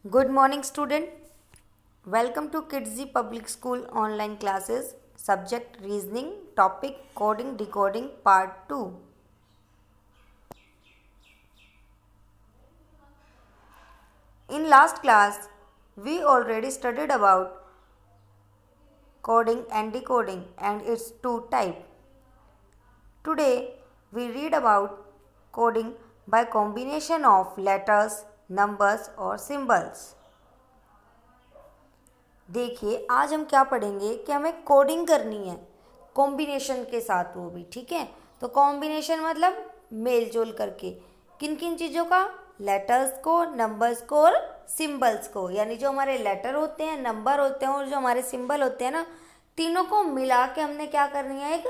Good morning, student. Welcome to Kidsy Public School online classes. Subject reasoning, topic coding, decoding, part 2. In last class, we already studied about coding and decoding and its two types. Today, we read about coding by combination of letters, numbers और symbols. देखिए आज हम क्या पढ़ेंगे कि हमें coding करनी है कॉम्बिनेशन के साथ, वो भी ठीक है। तो कॉम्बिनेशन मतलब मेल जोल करके किन किन चीज़ों का, लेटर्स को, नंबर्स को और सिंबल्स को, यानी जो हमारे लेटर होते हैं, नंबर होते हैं और जो हमारे सिंबल होते हैं ना, तीनों को मिला के हमने क्या करनी है, एक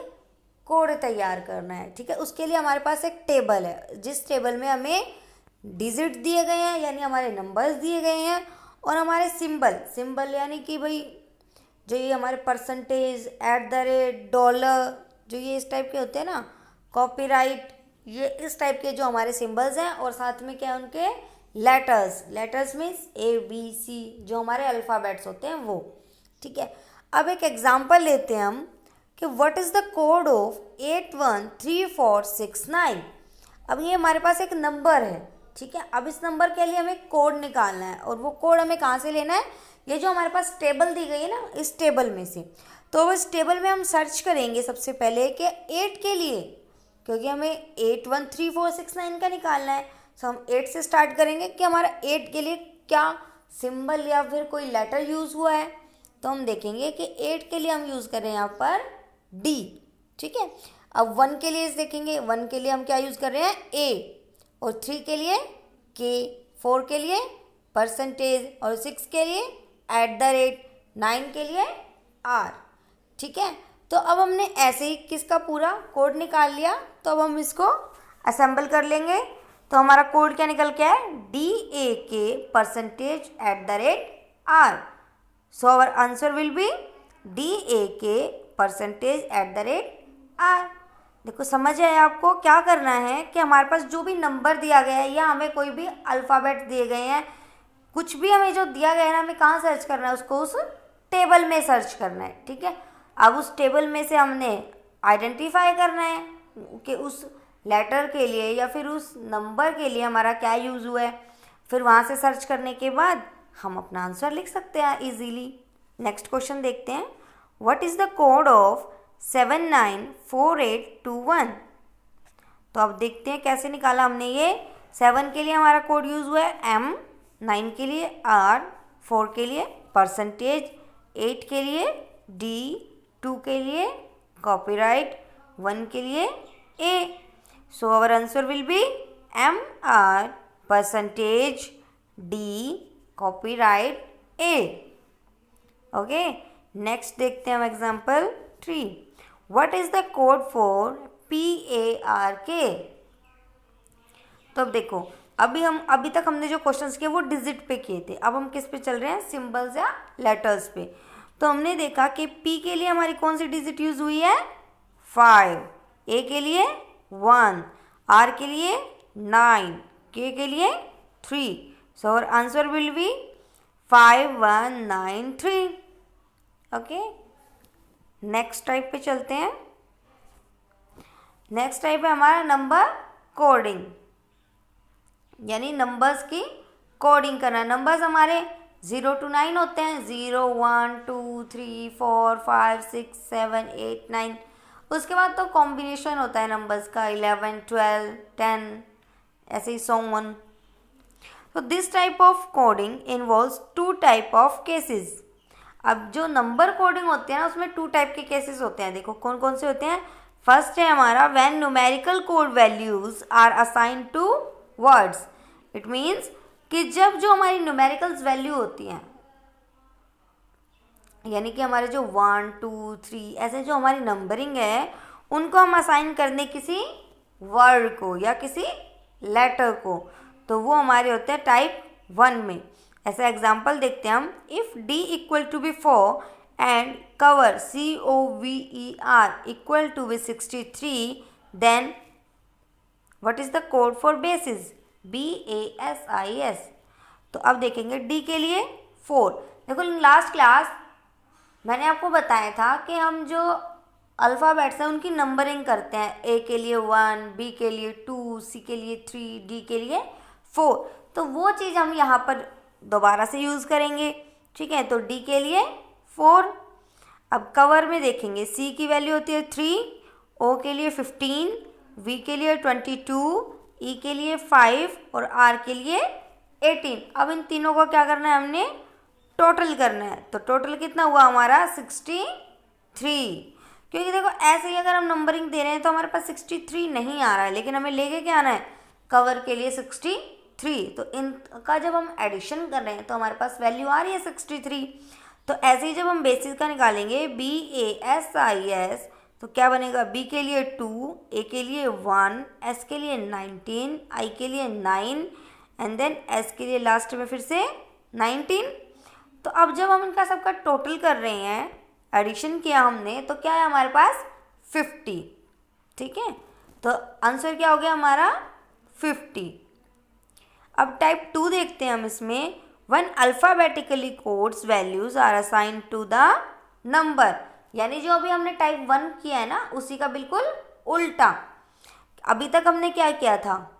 कोड तैयार करना है। ठीक है, उसके लिए हमारे पास एक टेबल है जिस टेबल में हमें डिजिट दिए गए हैं यानी हमारे नंबर्स दिए गए हैं और हमारे सिंबल यानी कि भाई जो ये हमारे परसेंटेज, @ डॉलर, जो ये इस टाइप के होते हैं ना, कॉपीराइट, ये इस टाइप के जो हमारे सिंबल्स हैं। और साथ में क्या है उनके लेटर्स मीन्स ABC, जो हमारे अल्फ़ाबेट्स होते हैं वो। ठीक है, अब एक एग्जांपल लेते हैं हम कि what is the code of 813469। अब ये हमारे पास एक नंबर है। ठीक है, अब इस नंबर के लिए हमें कोड निकालना है और वो कोड हमें कहाँ से लेना है, ये जो हमारे पास टेबल दी गई है ना, इस टेबल में से। तो इस टेबल में हम सर्च करेंगे सबसे पहले कि 8 के लिए, क्योंकि हमें 813469 का निकालना है, तो हम 8 से स्टार्ट करेंगे कि हमारा 8 के लिए क्या सिंबल या फिर कोई लेटर यूज़ हुआ है। तो हम देखेंगे कि 8 के लिए हम यूज़ कर रहे हैं यहाँ पर D। ठीक है, अब 1 के लिए देखेंगे, 1 के लिए हम क्या यूज़ कर रहे हैं, A, और 3 के लिए K, 4 के लिए परसेंटेज और 6 के लिए @ 9 के लिए R। ठीक है, तो अब हमने ऐसे ही किसका पूरा कोड निकाल लिया। तो अब हम इसको असेंबल कर लेंगे। तो हमारा कोड क्या निकल के है, DAK percentage @ R। So our answer will be DAK percentage @ R। देखो समझ आया आपको, क्या करना है कि हमारे पास जो भी नंबर दिया गया है या हमें कोई भी अल्फ़ाबेट दिए गए हैं, कुछ भी हमें जो दिया गया है ना, हमें कहाँ सर्च करना है, उसको उस टेबल में सर्च करना है। ठीक है, अब उस टेबल में से हमने आइडेंटिफाई करना है कि उस लेटर के लिए या फिर उस नंबर के लिए हमारा क्या यूज़ हुआ है। फिर वहाँ से सर्च करने के बाद हम अपना आंसर लिख सकते हैं ईजीली। नेक्स्ट क्वेश्चन देखते हैं, what is the code of 794821। तो अब देखते हैं कैसे निकाला हमने ये। 7 के लिए हमारा कोड यूज़ हुआ है M, 9 के लिए R, 4 के लिए परसेंटेज, 8 के लिए D, 2 के लिए कॉपीराइट, 1 के लिए A। So our answer will be MR percentage D copyright A। Okay, next देखते हैं हम example 3। What is the code for PARK। तो अब देखो, अभी तक हमने जो क्वेश्चंस किए वो डिजिट पे किए थे, अब हम किस पे चल रहे हैं, सिंबल्स या लेटर्स पे। तो हमने देखा कि P के लिए हमारी कौन सी डिजिट यूज़ हुई है, 5, A के लिए 1, R के लिए 9, K के लिए 3। So our answer will be 5193। Okay, next type पे चलते हैं। नेक्स्ट टाइप है हमारा नंबर कोडिंग, यानी नंबर्स की कोडिंग करना। नंबर्स हमारे 0 to 9 होते हैं, 0, 1, 2, 3, 4, 5, 6, 7, 8, 9। उसके बाद तो कॉम्बिनेशन होता है नंबर्स का, 11, 12, 10, ऐसे ही so on। तो this type of coding involves 2 type of cases. अब जो नंबर कोडिंग होते हैं ना, उसमें 2 टाइप के केसेस होते हैं। देखो कौन कौन से होते हैं। फर्स्ट है हमारा when numerical code values are assigned to words. It means कि जब जो हमारी न्यूमेरिकल्स वैल्यू होती हैं, यानी कि हमारे जो 1, 2, 3 ऐसे जो हमारी नंबरिंग है, उनको हम असाइन कर दें किसी वर्ड को या किसी लेटर को, तो वो हमारे होते हैं टाइप 1 में। ऐसा एग्जाम्पल देखते हैं हम, if D equal to be 4 and cover COVER equal to be 63, then what is the code for basis, BASIS। तो अब देखेंगे डी के लिए 4। देखो लास्ट क्लास मैंने आपको बताया था कि हम जो अल्फ़ाबेट्स हैं उनकी नंबरिंग करते हैं, ए के लिए 1, बी के लिए 2, सी के लिए 3, डी के लिए 4। तो वो चीज़ हम यहाँ पर दोबारा से यूज़ करेंगे, ठीक है। तो डी के लिए 4। अब कवर में देखेंगे सी की वैल्यू होती है 3, ओ के लिए 15, वी के लिए 22, ई के लिए 5 और आर के लिए 18। अब इन तीनों को क्या करना है, हमने टोटल करना है। तो टोटल कितना हुआ हमारा 63। क्योंकि देखो ऐसे ही अगर हम नंबरिंग दे रहे हैं तो हमारे पास 63 नहीं आ रहा है, लेकिन हमें लेके क्या आना है, कवर के लिए 63। तो इनका जब हम एडिशन कर रहे हैं तो हमारे पास वैल्यू आ रही है 63। तो ऐसे ही जब हम बेसिस का निकालेंगे BASIS, तो क्या बनेगा, बी के लिए 2, ए के लिए 1, एस के लिए 19, आई के लिए 9 एंड देन एस के लिए लास्ट में फिर से 19। तो अब जब हम इनका सबका टोटल कर रहे हैं, एडिशन किया हमने, तो क्या है हमारे पास 50, ठीक है। तो आंसर क्या हो गया हमारा 50। अब टाइप 2 देखते हैं हम इसमें, when alphabetically codes values are assigned to the number, यानी जो अभी हमने टाइप 1 किया है ना उसी का बिल्कुल उल्टा। अभी तक हमने क्या किया था,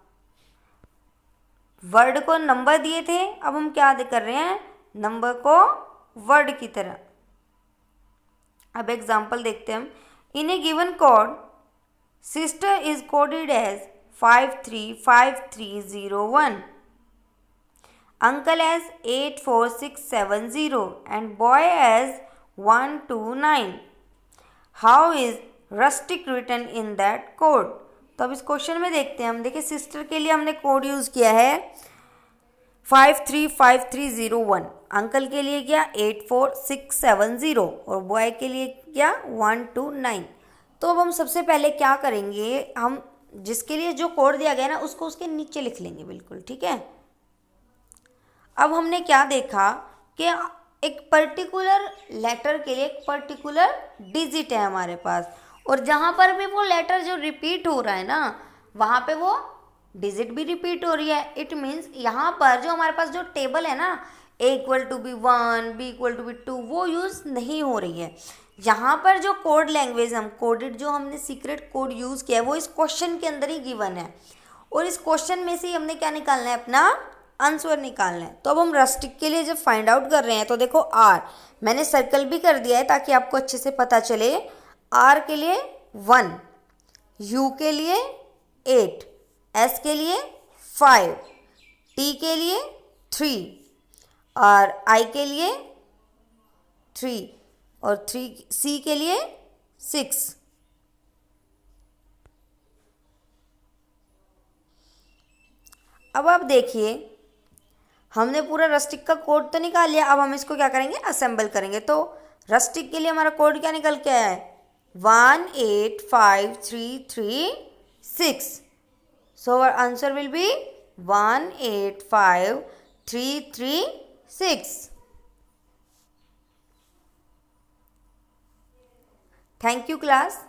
वर्ड को नंबर दिए थे, अब हम क्या कर रहे हैं, नंबर को वर्ड की तरह। अब एग्जाम्पल देखते हैं हम, in a given code sister is coded as 535301, uncle as 84670 and boy as 129. How is rustic written in that code? तो अब इस क्वेश्चन में देखते हैं हम, देखिए सिस्टर के लिए हमने कोड यूज़ किया है 535301, अंकल के लिए क्या 84670 और बॉय के लिए क्या 129। तो अब हम सबसे पहले क्या करेंगे, हम जिसके लिए जो कोड दिया गया ना उसको उसके नीचे लिख लेंगे, बिल्कुल ठीक है। अब हमने क्या देखा कि एक पर्टिकुलर लेटर के लिए एक पर्टिकुलर डिजिट है हमारे पास, और जहाँ पर भी वो लेटर जो रिपीट हो रहा है ना वहाँ पे वो डिजिट भी रिपीट हो रही है। इट मीन्स यहाँ पर जो हमारे पास जो टेबल है ना A equal to be 1, B equal to be 2, वो यूज़ नहीं हो रही है। यहाँ पर जो कोड लैंग्वेज हम कोडेड जो हमने सीक्रेट कोड यूज़ किया है वो इस क्वेश्चन के अंदर ही गिवन है, और इस क्वेश्चन में से ही हमने क्या निकालना है, अपना आंसर निकालना है। तो अब हम रस्टिक के लिए जब फाइंड आउट कर रहे हैं तो देखो R मैंने सर्कल भी कर दिया है ताकि आपको अच्छे से पता चले। R के लिए 1, U के लिए 8, S के लिए 5, T के लिए 3 और I के लिए 3 और 3 C के लिए 6। अब आप देखिए हमने पूरा रस्टिक का कोड तो निकाल लिया, अब हम इसको क्या करेंगे, असेंबल करेंगे। तो रस्टिक के लिए हमारा कोड क्या निकल के आया है 1853336। So our answer will be 1853336। Thank you class.